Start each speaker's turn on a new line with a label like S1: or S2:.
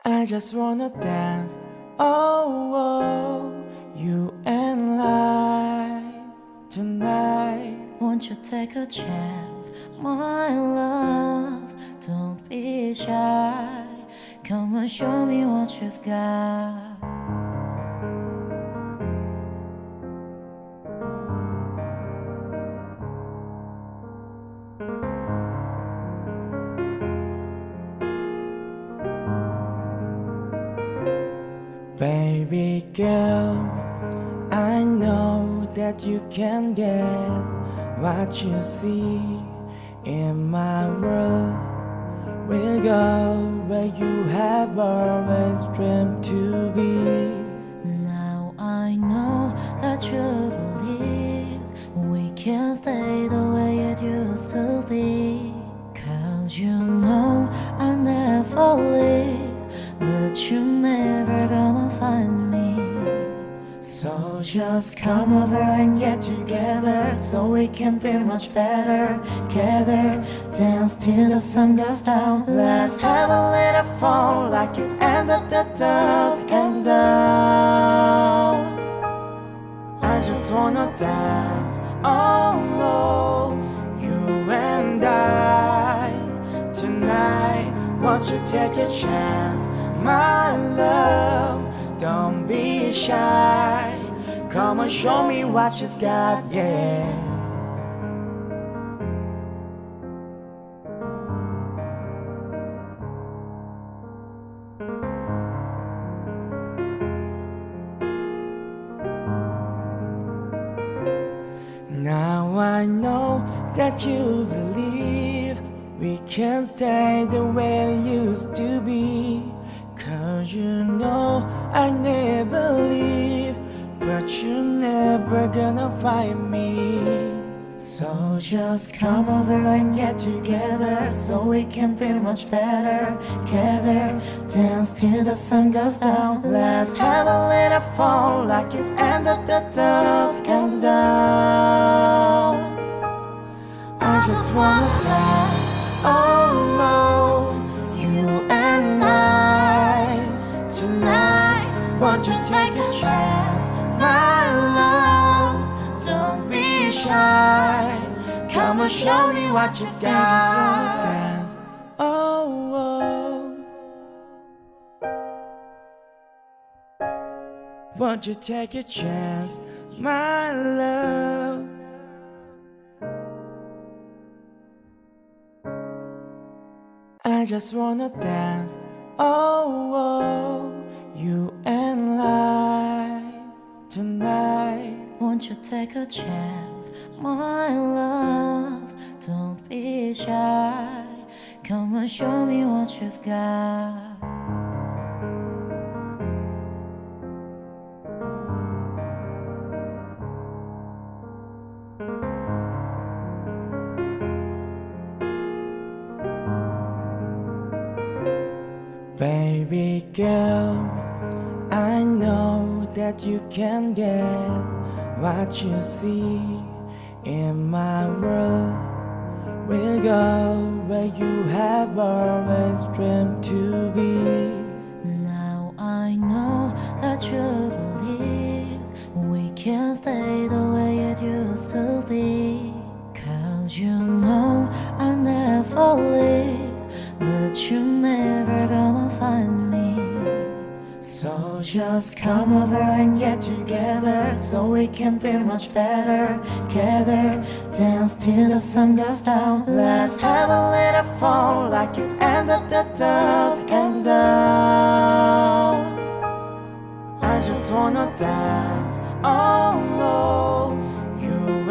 S1: I just wanna dance, oh, oh, you and I tonight.
S2: Won't you take a chance, my love? Don't be shy. Come and show me what you've got.
S1: Baby girl, I know that you can get what you see in my world. We'll go where you have always dreamed to be.
S2: Now I know that you believe we can stay the way it used to be. 'Cause you know I never leave, but you're never gonna find me. So just come over and get together, so we can feel much better. Gather, dance till the sun goes down. Let's have a little fun like it's end of the dusk and down.
S1: I just wanna dance, oh, oh, you and I tonight. Won't you take a chance, my love? Don't be shy. Come and show me what you've got, yeah. Now I know that you believe we can stay the way it used to be. 'Cause you know I never leave, but you're never gonna find me.
S2: So just come over and get together, so we can feel much better. Gather, dance till the sun goes down. Let's have a little fun like it's end of the dusk and down. I just wanna dance, oh, oh, you and I tonight. Won't you take a chance, my love? Don't be shy. Come and show me what you've got.
S1: I just wanna dance, oh, oh. Won't you take a chance, my love? I just wanna dance, oh, oh, you and I tonight.
S2: Won't you take a chance, my love? Don't be shy. Come and show me what you've got.
S1: Baby girl, I know that you can get what you see in my world. We'll go where you have always dreamed to be.
S2: Now I know that you believe we can stay the way it used to be. 'Cause you know I never leave, but you're never gonna find me. So just come over and get together, so we can feel much better. Gather, dance till the sun goes down. Let's have a little fun like it's end of the dusk and down.
S1: I just wanna dance, oh, oh, you